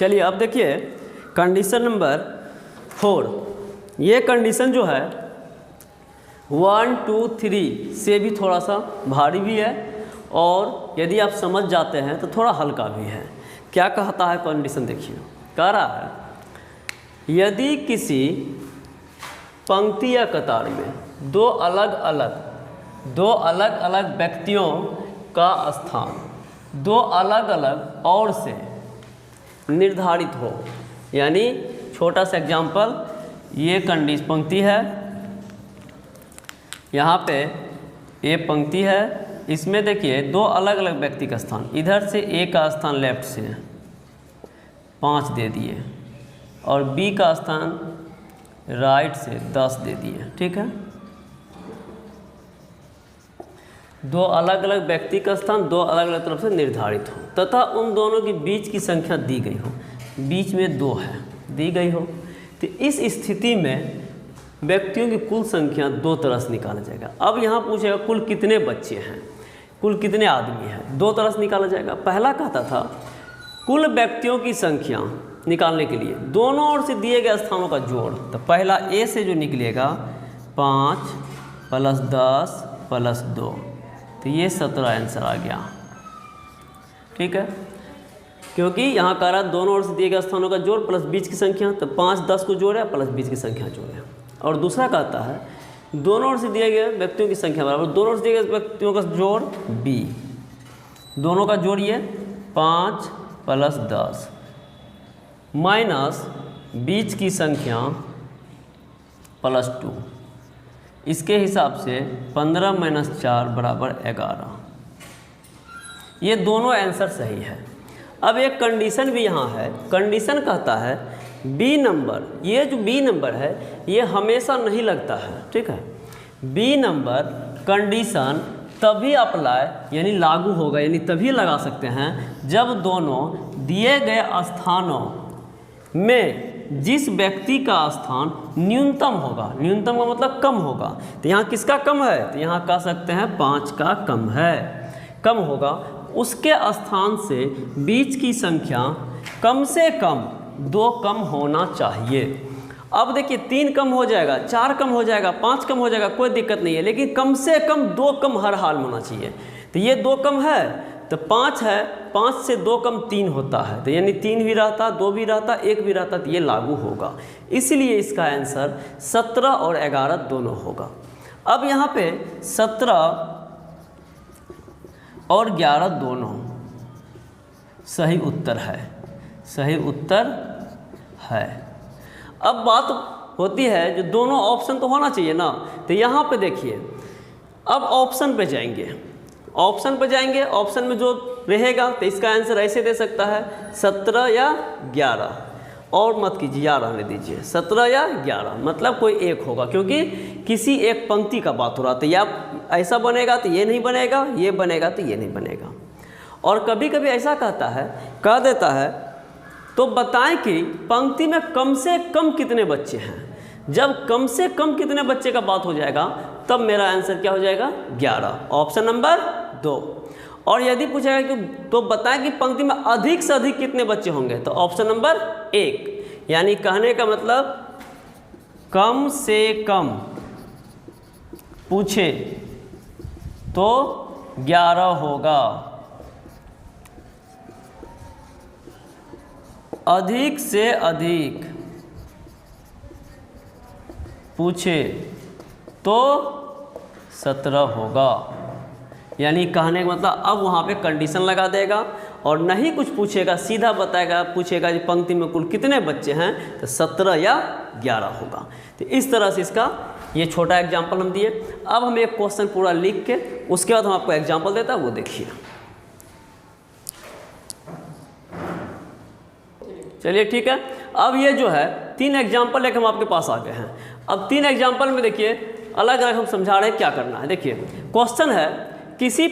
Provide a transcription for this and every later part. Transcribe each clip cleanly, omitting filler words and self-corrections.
चलिए अब देखिए कंडीशन नंबर 4। ये कंडीशन जो है 1, 2, 3 से भी थोड़ा सा भारी भी है और यदि आप समझ जाते हैं तो थोड़ा हल्का भी है। क्या कहता है कंडीशन, देखिए कह रहा है यदि किसी पंक्ति या कतार में दो अलग अलग व्यक्तियों का स्थान दो अलग अलग और से निर्धारित हो, यानी छोटा सा एग्जाम्पल, ये पंक्ति है, यहाँ पे ये पंक्ति है, इसमें देखिए दो अलग अलग व्यक्ति का स्थान, इधर से ए का स्थान लेफ्ट से 5 दे दिए और बी का स्थान राइट से 10 दे दिए। ठीक है, दो अलग अलग व्यक्ति का स्थान दो अलग अलग तरफ से निर्धारित हो तथा उन दोनों के बीच की संख्या दी गई हो, बीच में 2 है दी गई हो, तो इस स्थिति में व्यक्तियों की कुल संख्या 2 तरह से निकाला जाएगा। अब यहाँ पूछेगा कुल कितने बच्चे हैं, कुल कितने आदमी हैं, 2 तरह से निकाला जाएगा। पहला कहता था कुल व्यक्तियों की संख्या निकालने के लिए दोनों ओर से दिए गए स्थानों का जोड़, तो पहला ए से जो निकलेगा 5 + 10 + 2, तो ये 17 आंसर आ गया। ठीक है, क्योंकि यहाँ कह रहा है दोनों ओर से दिए गए स्थानों का जोड़ प्लस बीच की संख्या, तो 5 10 को जोड़े प्लस बीच की संख्या जोड़े। और दूसरा कहता है दोनों ओर से दिए गए व्यक्तियों की संख्या बराबर दोनों ओर से दिए गए व्यक्तियों का जोड़ b, दोनों का जोड़िए 5 + 10 माइनस बीच की संख्या +2, इसके हिसाब से 15 - 4 = 11। ये दोनों आंसर सही है। अब एक कंडीशन भी यहाँ है, कंडीशन कहता है बी नंबर, ये जो बी नंबर है ये हमेशा नहीं लगता है। ठीक है, बी नंबर कंडीशन तभी अप्लाई यानी लागू होगा, यानी तभी लगा सकते हैं जब दोनों दिए गए स्थानों में जिस व्यक्ति का स्थान न्यूनतम होगा, न्यूनतम का मतलब कम होगा, तो यहाँ किसका कम है, तो यहाँ कह सकते हैं 5 का कम है, कम होगा, उसके स्थान से बीच की संख्या कम से कम 2 कम होना चाहिए। अब देखिए 3 कम हो जाएगा, 4 कम हो जाएगा, 5 कम हो जाएगा, कोई दिक्कत नहीं है, लेकिन कम से कम 2 कम हर हाल में होना चाहिए। तो ये 2 कम है तो 5 है, 5 से 2 कम 3 होता है, तो यानी 3 भी रहता, 2 भी रहता, 1 भी रहता, तो ये लागू होगा। इसलिए इसका आंसर 17 और 11 दोनों होगा। अब यहाँ पे 17 और 11 दोनों सही उत्तर है, सही उत्तर है। अब बात होती है जो दोनों ऑप्शन तो होना चाहिए ना, तो यहाँ पे देखिए अब ऑप्शन पे जाएंगे, ऑप्शन पे जाएंगे, ऑप्शन में जो रहेगा तो इसका आंसर ऐसे दे सकता है 17 या 11, और मत कीजिए 11 रहने दीजिए, 17 या 11 मतलब कोई एक होगा, क्योंकि किसी एक पंक्ति का बात हो रहा था, या ऐसा बनेगा तो ये नहीं बनेगा, ये बनेगा तो ये नहीं बनेगा। और कभी कभी ऐसा कहता है, कह देता है तो बताएं कि पंक्ति में कम से कम कितने बच्चे हैं। जब कम से कम कितने बच्चे का बात हो जाएगा तब मेरा आंसर क्या हो जाएगा 11, ऑप्शन नंबर 2। और यदि पूछेगा कि तो बताएं कि पंक्ति में अधिक से अधिक कितने बच्चे होंगे, तो ऑप्शन नंबर 1, यानी कहने का मतलब कम से कम पूछे तो 11 होगा, अधिक से अधिक पूछे तो 17 होगा। यानी कहने का मतलब अब वहाँ पे कंडीशन लगा देगा और नहीं कुछ पूछेगा, सीधा बताएगा, पूछेगा कि पंक्ति में कुल कितने बच्चे हैं, तो 17 या 11 होगा। तो इस तरह से इसका ये छोटा एग्जाम्पल हम दिए। अब हम एक क्वेश्चन पूरा लिख के उसके बाद हम आपको एग्जाम्पल देता है, वो देखिए। चलिए ठीक है, अब ये जो है 3 एग्जाम्पल लेकर हम आपके पास आ गए हैं। अब 3 एग्जाम्पल में देखिए अलग अलग हम समझा रहे हैं क्या करना है। देखिए क्वेश्चन है किसी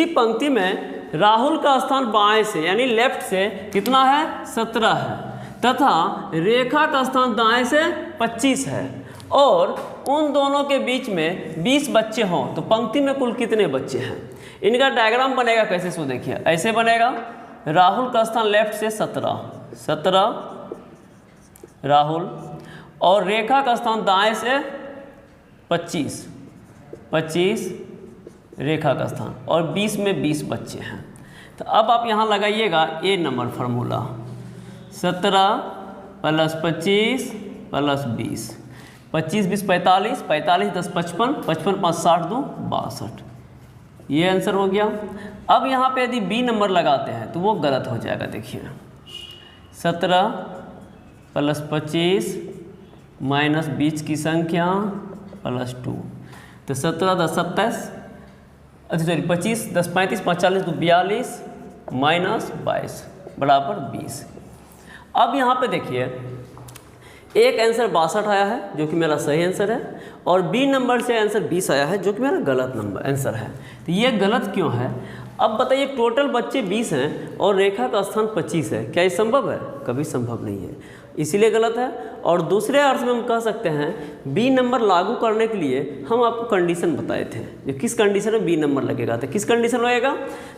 पंक्ति में राहुल का स्थान बाएं से यानी लेफ्ट से कितना है 17 है, तथा रेखा का स्थान दाएं से 25 है, और उन दोनों के बीच में 20 बच्चे हों तो पंक्ति में कुल कितने बच्चे हैं। इनका डायग्राम बनेगा कैसे, सो देखिए ऐसे बनेगा, राहुल का स्थान लेफ्ट से 17 राहुल, और रेखा का स्थान दाएं से 25 रेखा का स्थान, और 20 में 20 बच्चे हैं। तो अब आप यहाँ लगाइएगा ए नंबर फार्मूला, 17 + 25 + 20, 25 20 45, 45 10 55, 55 5 60 2 62, ये आंसर हो गया। अब यहाँ पे यदि बी नंबर लगाते हैं तो वो गलत हो जाएगा। देखिए 17 + 25 - 20 की संख्या +2, तो 17 10 27, अच्छा सॉरी 25 10 35 5 40 2 42 -22 बराबर 20। अब यहाँ पे देखिए एक आंसर 62 आया है जो कि मेरा सही आंसर है, और बी नंबर से आंसर 20 आया है जो कि मेरा गलत नंबर आंसर है। तो ये गलत क्यों है? अब बताइए, टोटल बच्चे 20 हैं और रेखा का स्थान 25 है, क्या ये संभव है? कभी संभव नहीं है, इसीलिए गलत है। और दूसरे अर्थ में हम कह सकते हैं बी नंबर लागू करने के लिए हम आपको कंडीशन बताए थे, जो किस कंडीशन में बी नंबर लगेगा। तो किस कंडीशन लगेगा?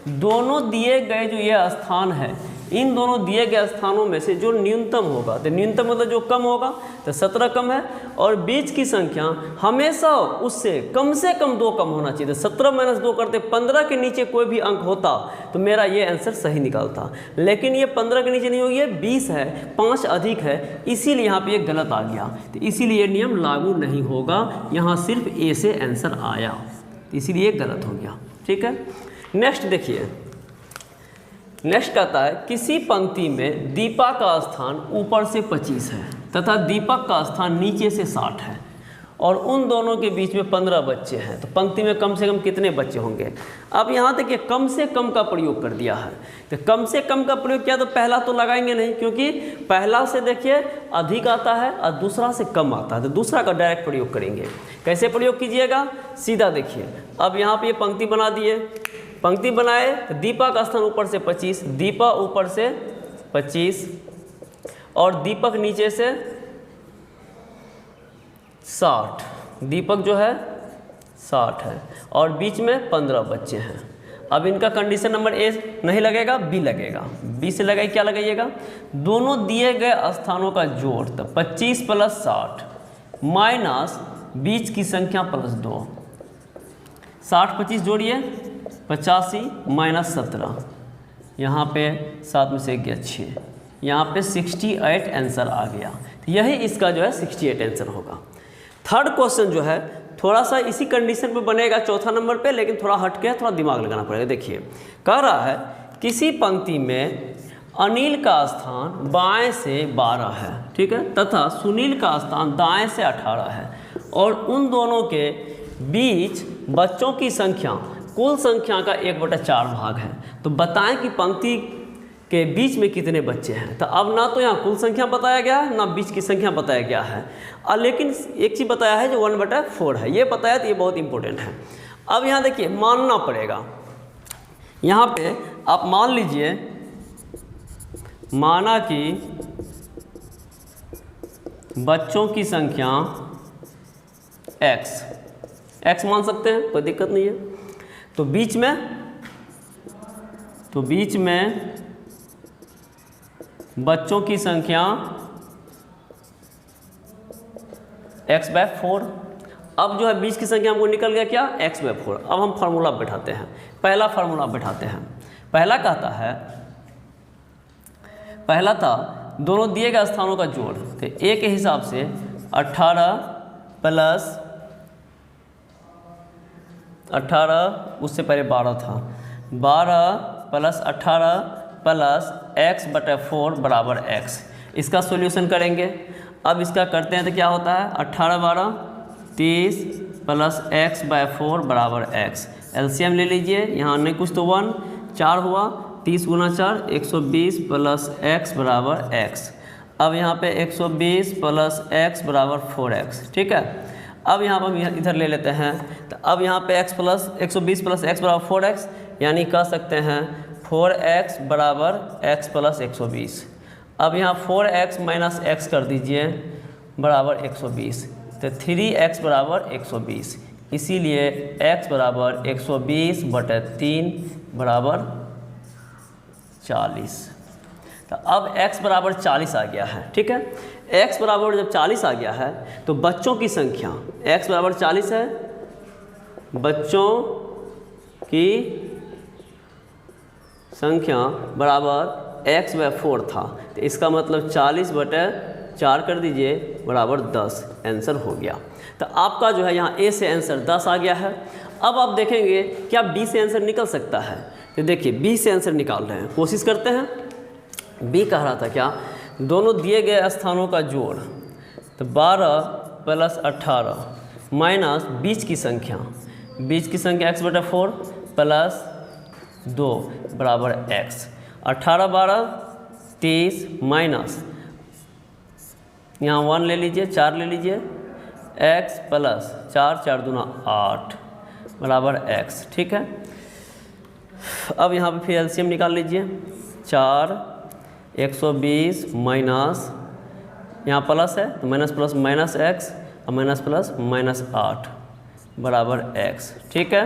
दोनों दिए गए जो ये स्थान है, इन दोनों दिए गए स्थानों में से जो न्यूनतम होगा, तो न्यूनतम मतलब जो कम होगा, तो 17 कम है, और बीच की संख्या हमेशा उससे कम 2 कम होना चाहिए। तो 17 - 2 करते 15 के नीचे कोई भी अंक होता तो मेरा ये आंसर सही निकलता, लेकिन ये 15 के नीचे नहीं होगी, ये 20 है, 5 अधिक है, इसीलिए यहाँ पे ये गलत आ गया। तो इसीलिए ये नियम लागू नहीं होगा, यहाँ सिर्फ ए से आंसर आया, इसीलिए गलत हो गया। ठीक है, नेक्स्ट देखिए, नेक्स्ट कहता है किसी पंक्ति में दीपा का स्थान ऊपर से 25 है तथा दीपक का स्थान नीचे से 60 है, और उन दोनों के बीच में 15 बच्चे हैं, तो पंक्ति में कम से कम कितने बच्चे होंगे? अब यहाँ देखिए कम से कम का प्रयोग कर दिया है, तो कम से कम का प्रयोग किया तो पहला तो लगाएंगे नहीं, क्योंकि पहला से देखिए अधिक आता है और दूसरा से कम आता है, तो दूसरा का डायरेक्ट प्रयोग करेंगे। कैसे प्रयोग कीजिएगा? सीधा देखिए, अब यहाँ पे ये पंक्ति बना दिए, पंक्ति बनाए तो दीपा का स्थान ऊपर से 25, दीपा ऊपर से 25 और दीपक नीचे से 60, दीपक जो है 60 है, और बीच में 15 बच्चे हैं। अब इनका कंडीशन नंबर ए नहीं लगेगा, बी लगेगा। बी से लगाइए, क्या लगाइएगा? दोनों दिए गए स्थानों का जोड़, तो 25 + 60 माइनस बीच की संख्या +2, 60 25 जोड़िए 85 - 17, यहाँ पे 7 में से 1 गया 6, यहाँ पे 68 आंसर आ गया। तो यही इसका जो है 68 आंसर होगा। थर्ड क्वेश्चन जो है थोड़ा सा इसी कंडीशन पे बनेगा, चौथा नंबर पे, लेकिन थोड़ा हट के थोड़ा दिमाग लगाना पड़ेगा। देखिए कह रहा है किसी पंक्ति में अनिल का स्थान बाएं से 12 है, ठीक है, तथा सुनील का स्थान दाएं से 18 है, और उन दोनों के बीच बच्चों की संख्या कुल संख्या का 1/4 भाग है, तो बताएं कि पंक्ति के बीच में कितने बच्चे हैं। तो अब ना तो यहाँ कुल संख्या बताया गया है, ना बीच की संख्या बताया गया है, लेकिन एक चीज़ बताया है जो 1/4 है, ये बताया, तो ये बहुत इंपॉर्टेंट है। अब यहाँ देखिए मानना पड़ेगा, यहाँ पे आप मान लीजिए, माना कि बच्चों की संख्या x मान सकते हैं, कोई दिक्कत नहीं है। तो बीच में बच्चों की संख्या x/4। अब जो है बीच की संख्या हमको निकल गया क्या? x/4। अब हम फार्मूला बैठाते हैं, पहला फार्मूला बैठाते हैं। पहला कहता है, पहला था दोनों दिए गए स्थानों का जोड़, तो a के हिसाब से 18 उससे पहले 12 था, 12 + 18 + x/4 बराबर x। इसका सॉल्यूशन करेंगे। अब इसका करते हैं तो क्या होता है? 18 12 30 + x/4 बराबर x। एलसीएम ले लीजिए, यहाँ नहीं कुछ तो 1 4 हुआ, 30 × 4 120 + x बराबर x। अब यहाँ पे 120 + x बराबर 4x, ठीक है। अब यहाँ पर हम इधर ले लेते हैं, तो अब यहाँ पे x + 120 + x बराबर 4x, यानी कह सकते हैं 4x बराबर x + 120। अब यहाँ 4x - x कर दीजिए बराबर 120, तो 3x बराबर 120, इसीलिए x बराबर 120/3 बराबर 40। तो अब x बराबर 40 आ गया है, ठीक है। x बराबर जब 40 आ गया है तो बच्चों की संख्या, x बराबर 40 है, बच्चों की संख्या बराबर x/4 था। तो इसका मतलब 40/4 कर दीजिए बराबर 10, आंसर हो गया। तो आपका जो है यहाँ a से आंसर 10 आ गया है। अब आप देखेंगे कि आप b से आंसर निकल सकता है। तो देखिए b से आंसर निकाल रहे हैं, कोशिश करते हैं। b कह रहा था क्या, दोनों दिए गए स्थानों का जोड़, तो 12 + 18 माइनस बीच की संख्या x/4 प्लस 2 बराबर x। 18 12 30 माइनस यहाँ 1 ले लीजिए, 4 ले लीजिए, x प्लस 4 4 दूना 8 बराबर x, ठीक है। अब यहाँ पे फिर एलसीएम निकाल लीजिए। 4 120 माइनस यहाँ प्लस है तो माइनस प्लस माइनस x और माइनस प्लस माइनस 8 बराबर x, ठीक है,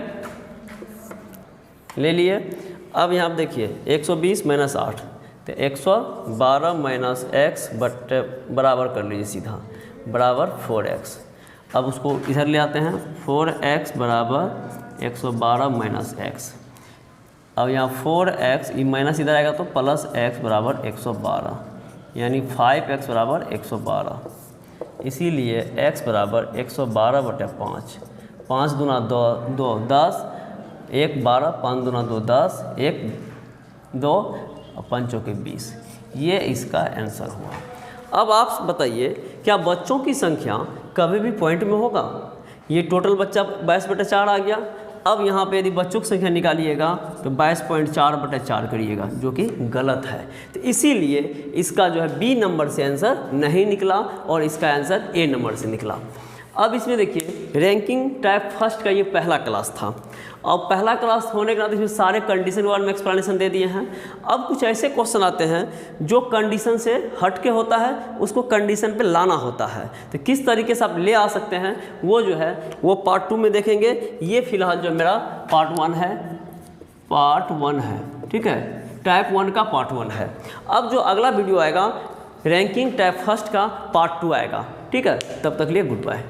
ले लिए। अब यहाँ पे देखिए 120 माइनस 8 तो 112 माइनस x बराबर कर लीजिए सीधा बराबर 4x। अब उसको इधर ले आते हैं, 4x बराबर 112 माइनस x। अब यहाँ 4x माइनस इधर आएगा तो प्लस x बराबर 112, यानी 5x बराबर 112। इसीलिए x बराबर 112/5, 5 दूना 2 10, 1 12, 5 दूना 2 10, 1 2 और 5 चौके 20। ये इसका आंसर हुआ। अब आप बताइए क्या बच्चों की संख्या कभी भी पॉइंट में होगा? ये टोटल बच्चा 22/4 आ गया। अब यहाँ पे यदि बच्चों की संख्या निकालिएगा तो 22.4/4 करिएगा, जो कि गलत है। तो इसीलिए इसका जो है बी नंबर से आंसर नहीं निकला और इसका आंसर ए नंबर से निकला। अब इसमें देखिए रैंकिंग टाइप फर्स्ट का ये पहला क्लास था और पहला क्लास होने के बाद इसमें सारे कंडीशन के बारे में एक्सप्लेनेशन दे दिए हैं। अब कुछ ऐसे क्वेश्चन आते हैं जो कंडीशन से हट के होता है, उसको कंडीशन पे लाना होता है। तो किस तरीके से आप ले आ सकते हैं वो जो है वो पार्ट 2 में देखेंगे। ये फिलहाल जो मेरा पार्ट 1 है, ठीक है, टाइप 1 का पार्ट 1 है। अब जो अगला वीडियो आएगा रैंकिंग टाइप फर्स्ट का पार्ट 2 आएगा, ठीक है। तब तक लिए गुड बाय।